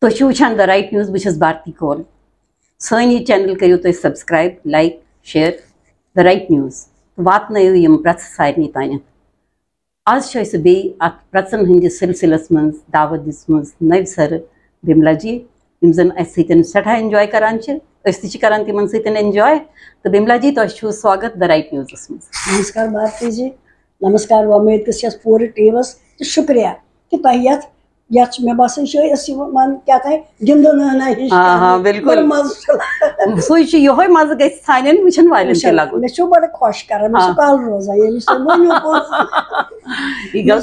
تُہۍ وٕچھان The Right News. بہٕ چھَس بھارتی کول. سٲنۍ یہِ چینل کٔرِو تُہۍ سبسکرایب لایک شیر The Right News. واتنٲیِو یِم پرٛژھٕ سارنٕے تانٮ۪تھ. آز چھِ أسۍ بیٚیہِ اَتھ پرٛژھن ہٕنٛدِس سلسلس منٛز دعوت دِژمٕژ نوِ سرٕ بِملا جی یِم زن اَسہِ سۭتۍ سٮ۪ٹھاہ اٮ۪نجاے کران چھِ. أسۍ تہِ چھِ کران تِمن سۭتۍ اٮ۪نجاے. تہٕ بِملا جی تۄہہِ چھُو سواگت The Right Newsَس منٛز. نمسکار بھارتی جی. نمسکار وۄمید چھَس پوٗرٕ ٹیٖمس تہٕ شُکریہ کہِ تۄہہِ یتھ مےٚ باسان چھِ أسۍ یِوان کیٛاہ تام گِنٛدُن بِلکُل سُے چھُ یِہوے مزٕ گژھِ سانٮ۪ن وٕچھن والٮ۪ن تہِ لگُن. مےٚ چھُ بڑٕ خۄش کران مےٚ چھُ کَل روزان ییٚلہِ یہِ گوٚو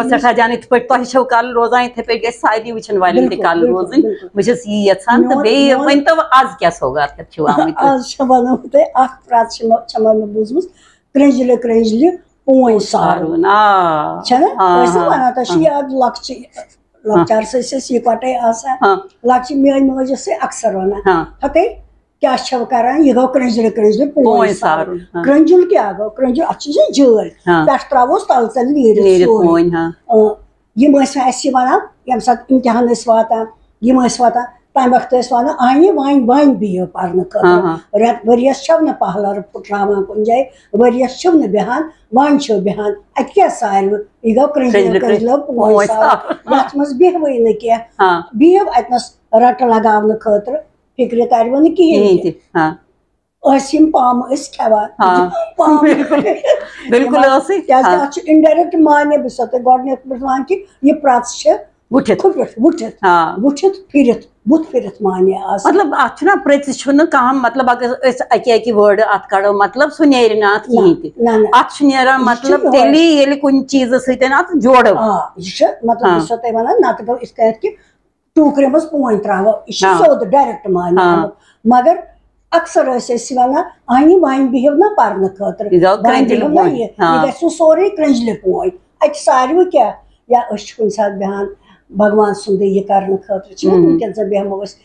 سٮ۪ٹھاہ جان یِتھ پٲٹھۍ تۄہہِ چھو کَل روزان یِتھٕے پٲٹھۍ گژھِ سارنٕے وٕچھن والٮ۪ن تہِ کَل روزٕنۍ. بہٕ چھَس یی یژھان تہٕ بیٚیہِ ؤنۍتو آز کیٛاہ سوگات چھِو آمٕتۍ. آز چھِ وَنو بہٕ تۄہہِ اکھ پرٛژھ چھےٚ مےٚ بوٗزمٕژ کرٛنٛجلہِ پوٗنٛۍ سارُن چھَنہ ٲسۍ نہ وَنان تۄہہِ چھُ یاد لۄکچارَس ٲسۍ أسۍ یِکوَٹَے آسان لۄکچہِ میٛٲنۍ موج ٲس اَکثر وَنان ہَتے کیٛاہ چھَو کران یہِ گوٚو کرٛنٛجلہِ پوٗنٛۍ سارُن. کرٛنٛجُل کیٛاہ گوٚو کرٛنٛجُل اَتھ چھِ جٲلۍ پٮ۪ٹھٕ ترٛاووس تَلہٕ ژَلہِ نیٖرِتھ یِم ٲسۍ اَسہِ وَنان ییٚمہِ ساتہٕ اِمتِحان ٲسۍ واتان یِم ٲسۍ واتان تَمہِ وقتہٕ ٲسۍ وَنان اَنہِ وۄنۍ بِہِو پَرنہٕ خٲطرٕ رٮ۪تہٕ ؤرِیَس چھَو نہٕ پَہلَر پھٕٹراوان کُنہِ جایہِ ؤرِیَس چھِو نہٕ بیٚہان وۄنۍ چھِو بیٚہان اَتہِ کیٛاہ ساروٕ یہِ گوٚو کرٛنٛجلہِ پوٗنٛۍ سارُن یَتھ منٛز بیٚہوٕے نہٕ کیٚنٛہہ بِہِو اَتنَس رَٹہٕ لگاونہٕ خٲطرٕ فِکرِ تَرِوٕ نہٕ کِہیٖنۍ تہِ ٲسۍ یِم پامہٕ أسۍ کھٮ۪وان کیٛازِ اَتھ چھُ اِنڈایرٮ۪کٹ معنے بہٕ چھَسو تۄہہِ گۄڈٕنٮ۪تھ وَنان کہِ یہِ پرٛژھ چھِ وٕچھِتھ پھِرِتھ بُتھ پھِرِتھ معنے آسان. مطلب اَتھ چھُنہ پرٛژھِ چھُنہٕ کانٛہہ مطلب اگر أسۍ اَکہِ اَکہِ وٲڑٕ اَتھ کَڑو مطلب سُہ نیرِ نہٕ اَتھ کِہیٖنۍ تہِ. اَتھ چھُ نیران مطلب تیٚلی ییٚلہِ کُنہِ چیٖزٕ سۭتۍ اَتھ جوڑو. یہِ چھُ مطلب بہٕ چھَسو تۄہہِ وَنان نَتہٕ گوٚو یِتھ کٔنٮ۪تھ کہِ ٹوٗکرِ منٛز پوٗنٛۍ ترٛاوو یہِ چھُ سیوٚد ڈایریکٹ معنے آمُت مگر اکثر ٲسۍ أسۍ وَنان اَنہِ وۄنۍ بِہِو نہ پَرنہٕ خٲطرٕ یہِ گژھِوٕ سورُے کرٛنٛجلہِ پوٗنٛۍ اَتہِ ساروٕ کیٛاہ یا أسۍ چھِ کُنہِ ساتہٕ بیٚہوان بھگوان سُنٛدٕے یہِ کرنہٕ خٲطرٕ چھِ وٕنکیٚن زَن بیٚہمو أسۍ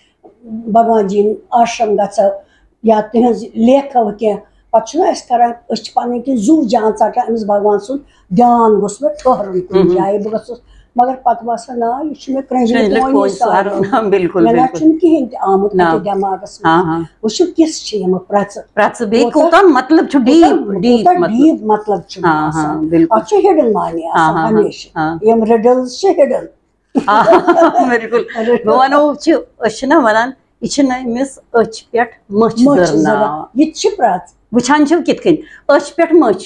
بھگوان جی یِن آشرم گژھو یا تِہٕنٛز لیکھو کینٛہہ پَتہٕ چھُنہ أسۍ کران أسۍ چھِ پَنٕنۍ کِنۍ زُو جان ژَٹان أمِس بھگوان سُنٛد دیان گوٚژھ مےٚ ٹھٔہرُن کُنہِ جایہِ بہٕ گٔژھٕس مگر پَتہٕ باسان نا یہِ چھُ مےٚ کرٛنٛجلہِ پوٗنٛۍ سارُن مےٚ نہ چھُنہٕ کِہینۍ تہِ آمُت دٮ۪ماغَس منٛز وٕچھِو کِژھ چھِ یِمہٕ پرٛژھٕ ڈیٖپ مطلب چھُ آسان اَتھ چھُ ہِڈٕن معنے آسان ہمیشہٕ یِم رِڈٕلز چھِ ہِڈٕن. بِلکُل بہٕ وَنو أسۍ چھِنہ وَنان یہِ چھِنہٕ أمِس أچھ پٮ۪ٹھ مٔچھ زٔرناوان یہِ تہِ چھِ پرٛژھ وٕچھان چھِو کِتھ کٔنۍ أچھ پٮ۪ٹھ مٔچھ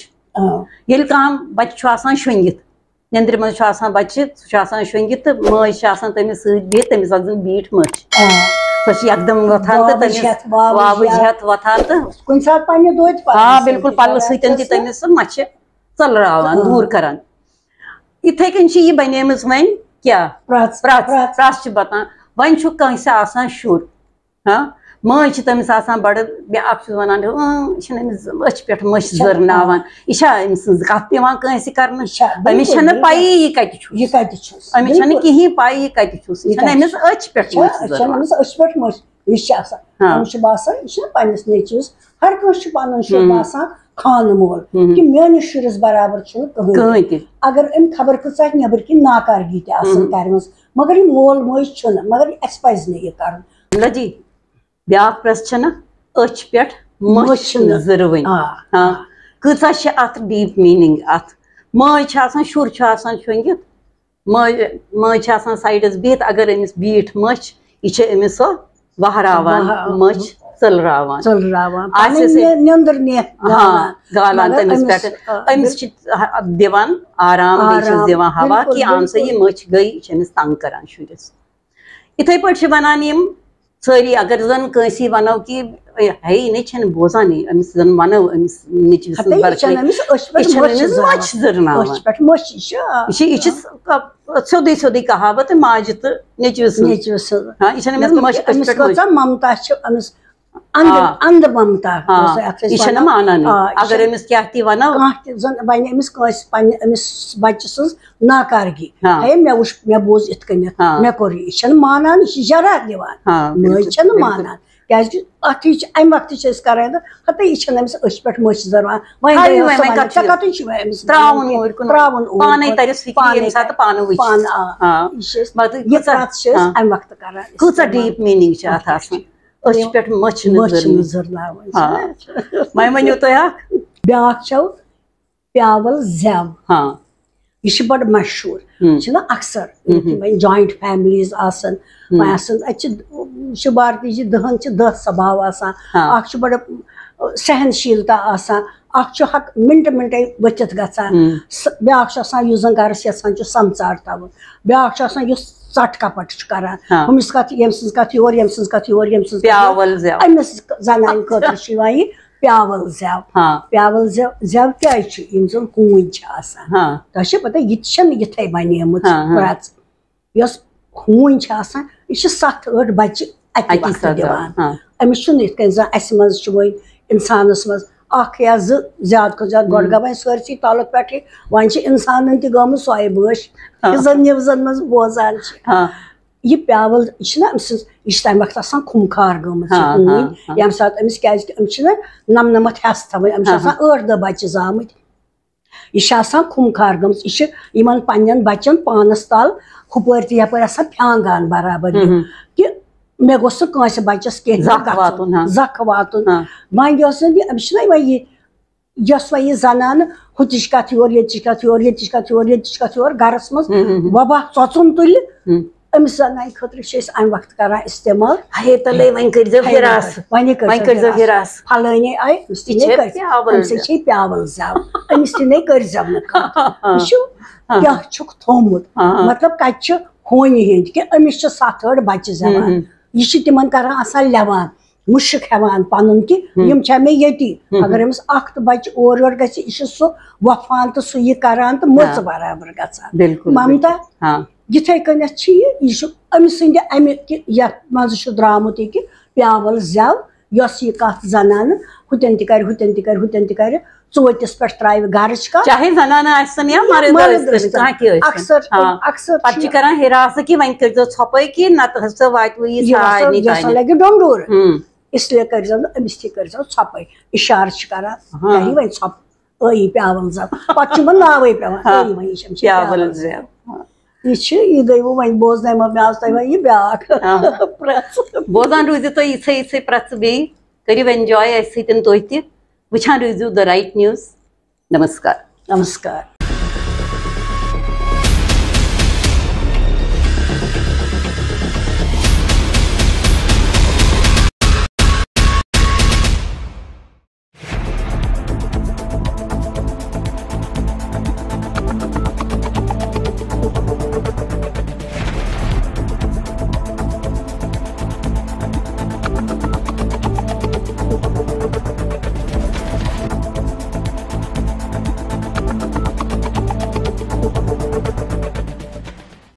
ییٚلہِ کانٛہہ بَچہٕ چھُ آسان شۄنٛگِتھ نیٚنٛدرِ منٛز چھُ آسان بَچہِ سُہ چھُ آسان شۄنٛگِتھ تہٕ مٲج چھِ آسان تٔمِس سۭتۍ بِہِتھ تٔمِس آسان بیٖٹھ مٔچھ سۄ چھِ یکدم وۄتھان تہٕ تٔمِس وابٕج ہٮ۪تھ وۄتھان تہٕ بِلکُل پَلو سۭتۍ تہِ تٔمِس سُہ مَچھِ ژٔلراوان دوٗر کران. یِتھٕے کٔنۍ چھِ یہِ بَنیمٕژ وۄنۍ کیٛاہ پرٛژھ چھِ بَتان. وۄنۍ چھُ کٲنٛسہِ آسان شُر مٲج چھِ تٔمِس آسان بَڑٕ بیٛاکھ چھُس وَنان یہِ چھِنہٕ أمِس أچھ پٮ۪ٹھ مٔچھ زٔرناوان یہِ چھا أمۍ سٕنٛز کَتھ یِوان کٲنٛسہِ کرنہٕ أمِس چھَنہٕ پَیی یہِ کَتہِ چھُ أمِس چھَنہٕ کِہینۍ پَیی یہِ کَتہِ چھُس یہِ چھَنہٕ أمِس أچھ پٮ۪ٹھ مٔچھ یہِ چھِ آسان أمِس چھُ باسان یہِ چھُنہ پَنٕنِس نیٚچوِس ہر کٲنٛسہِ چھُ پَنُن شُر باسان خانہٕ مول کہِ میٲنِس شُرِس برابر چھُنہٕ کٕہٕنۍ تہِ اگر أمۍ خبر کۭژاہ نیٚبٕرۍ کِنۍ ناکارگی تہِ آسان کَرِمٕژ مگر یہِ مول موج چھُنہٕ مگر اَسہِ پَزِ نہٕ یہِ کَرُن. جی بیٛاکھ پرٛژھ چھَنہ أچھ پٮ۪ٹھ مٔچھ زٔروٕنۍ کۭژاہ چھِ اَتھ ڈیٖپ میٖنِنٛگ اَتھ. مٲج چھِ آسان شُر چھُ آسان شۄنٛگِتھ مٲج چھِ آسان سایڈَس بِہِتھ اگر أمِس بیٖٹھ مٔچھ یہِ چھِ أمِس سۄ وہراوان مٔچھ ژٔلراوان گالان تٔمِس پٮ۪ٹھ أمِس چھِ دِوان آرام بیٚیہِ چھِس دِوان ہوا کہِ اَن سا یہِ مٔچھ گٔے یہِ چھِ أمِس تنٛگ کران شُرِس. یِتھٕے پٲٹھۍ چھِ وَنان یِم سٲری اگر زَن کٲنٛسہِ وَنو کہِ ہے یہِ نَے چھَنہٕ بوزانٕے أمِس زَن وَنو أمِس نیٚچوِس مٔچھ زٔرناوان یہِ چھِ سیوٚدُے سیوٚدُے کہاوت ماجہِ تہٕ نیٚچوِس یہِ چھَنہٕ أمِس ممتا چھِ أمِس اَندٕ ممتا یہِ چھَنہٕ مانان اگر أمِس کیٛاہ تہِ وَنو کانٛہہ تہِ زَن وَنہِ أمِس کٲنٛسہِ پنٛنہِ أمِس بَچہِ سٕنٛز ناکارگی ہے مےٚ وٕچھ مےٚ بوٗز یِتھ کٔنٮ۪تھ مےٚ کوٚر یہِ چھَنہٕ مانان یہِ چھِ جرا دِوان مٲج چھَنہٕ مانان کیازِ کہِ اَتھ یہِ چھِ اَمہِ وقتہٕ چھِ أسۍ کران ہتا یہِ چھَنہٕ أمِس أچھ پٮ۪ٹھ مٔچھ زَران وۄنۍ ژےٚ کَتٮ۪ن چھُ وۄنۍ أمِس ترٛاوُن پانے ترس فکر ییٚمہِ ساتہٕ پانہٕ وٕچھِ یہِ چھِ أسۍ یہِ کَتھ چھِ أسۍ اَمہِ وقتہٕ کران کۭژاہ ڈیٖپ میٖنِنٛگ چھِ اَتھ آسان أچھ پٮ۪ٹھ مٔچھ نہٕ زٕرناوٕنۍ وۄنۍ ؤنِو تُہۍ اکھ بیٛاکھ چھو پیاوَل زٮ۪و یہ بڑ مشہور اکثر وۄنۍ جوائنٹ فیملیز آسان وۄنۍ آسان اتہِ بھارتی جی دہن 10 سباو آسان اکھ بڑ سہنشیلتا آسان اکھ حق منٹہٕ منٹے ؤتھِتھ گژھان بیٛاکھ آسان یُس زن گرس یژھان چھُ سمژار تھاوُن بیٛاکھ آسان یُس ژٹ کپٹ چھُ کران ہُمِس کتھ ییٚمہِ سٕنٛز کتھ یور ییٚمہِ سٕنٛز کتھ یور ییٚمہِ سٕنٛز أمِس زنانہِ خٲطرٕ چھُ یِوان یہِ پیاول زٮ۪و پیاول زٮ۪و کیازِ چھُ یِم زن ہوٗنۍ چھِ آسان تۄہہِ چھِ پتہ یہِ تہِ چھنہٕ یِتھٕے بنیمٕژ پرٛٮ۪ژ یۄس ہوٗنۍ چھِ آسان یہِ چھِ 7-8 بچہِ اَکہِ وقتہٕ دِوان أمِس چھُنہٕ یِتھ کٔنۍ زن اسہِ منٛز چھُ وۄنۍ انسانس منٛز اکھ یا زٕ زیادٕ کھۄتہٕ زیادٕ گۄڈٕ گوٚو وۄنۍ سٲرسٕے تعلق پٮ۪ٹھٕے وۄنۍ چھِ انسانن تہِ گٔمٕژ سۄے بٲش یُس زن نِوزن منٛز بوزان چھِ یہِ پیاول یہِ چھِنہ أمۍ سٕنٛز یہِ چھِ تمہِ وقتہٕ آسان خُمخار گٔمٕژ یہِ ہوٗنۍ ییٚمہِ ساتہٕ أمِس کیازِ کہِ أمِس چھِنہ نمنمتھ ہٮ۪س تھاوٕنۍ أمِس چھِ آسان 8-10 بچہِ زامٕتۍ یہِ چھِ آسان خُمخار گٔمٕژ یہِ چھِ یِمن پننٮ۪ن بچن پانس تل ہُپٲرۍ تہِ یپٲرۍ آسان پھیٛانگان برابر کہِ مےٚ گوٚژھ نہٕ کٲنٛسہِ بچس کینٛہہ زکھ واتُن وۄنۍ یۄس زن یہِ أمِس چھِنہ وۄنۍ یۄس وۄنۍ یہِ زنانہٕ ہُتِچ کتھ یور ییٚتِچ کتھ یور ییٚتِچ کتھ یور ییٚتِچ کتھ یور گرس منٛز وبا ژۄژُن تُلہِ أمِس زنانہِ خٲطرٕ چھِ أسۍ اَمہِ وقتہٕ کران استعمال فلٲنی آیہِ أمِس تہِ چھے پیاول زٮ۪و أمِس تہِ نے کٔرۍزٮ۪و نہٕ کانٛہہ یہِ چھُ کیٛاہ چھُکھ تھوٚومُت مطلب کتہِ چھِ ہونہِ ہِنٛدۍ کہِ أمِس چھِ 7-8 بچہِ زٮ۪وان یہِ چھِ تِمن کران آسان لٮ۪وان مُشک ہٮ۪وان پنُن کہِ یِم چھا مےٚ ییٚتی اگر أمِس اکھ تہِ بچہِ اورٕ یورٕ گژھِ یہِ چھُ سُہ وۄپھان تہٕ سُہ یہِ کران تہٕ مٕژ برابر گژھان ممتا یِتھٕے کٔنٮ۪تھ چھِ یہِ چھُ أمۍ سٕنٛدِ امہِ کہِ یتھ منٛز چھُ درٛامُت یہِ کہِ پیاول زٮ۪و یۄس یہِ کتھ زنانہٕ ہُتٮ۪ن تہِ کرِ ہُتٮ۪ن تہِ کرِ ہُتٮ۪ن تہِ کرِ ژوٗنٛٹھِس پٮ۪ٹھ ترٛاوِ گرٕچ کتھ چاہے زنانہٕ آسن یا مرد ٲسِن پتہٕ چھِ کران ہِراسہٕ کہِ وۄنۍ کٔرۍزیو ژھۄپٲے کہِ نتہٕ ہسا واتوٕ یہِ لگہِ ڈۄنڈور اسلیے کٔرۍزیو نہٕ أمِس تہِ کٔرۍزیو ژھۄپٲے اِشارٕ چھِ کران کری وۄنۍ ژھۄپ ٲیی پیاول زٮ۪و پتہٕ چھُ یِمن ناوے پیوان وۄنۍ یہِ چھِ پیاول زٮ۪و یہِ چھِ یہِ گٔیوٕ وۄنۍ بوزنایمو مےٚ آز تۄہہِ وۄنۍ یہِ بیٛاکھ پرٛٮ۪ژ بوزان روٗزِو تُہۍ یِژھٕے یِژھٕے پرٛٮ۪ژٕ بیٚیہِ کٔرِو اٮ۪نجاے اَسہِ سۭتۍ تُہۍ تہِ وٕچھان روٗزِو دَ رایٹ نِوٕز نمسکار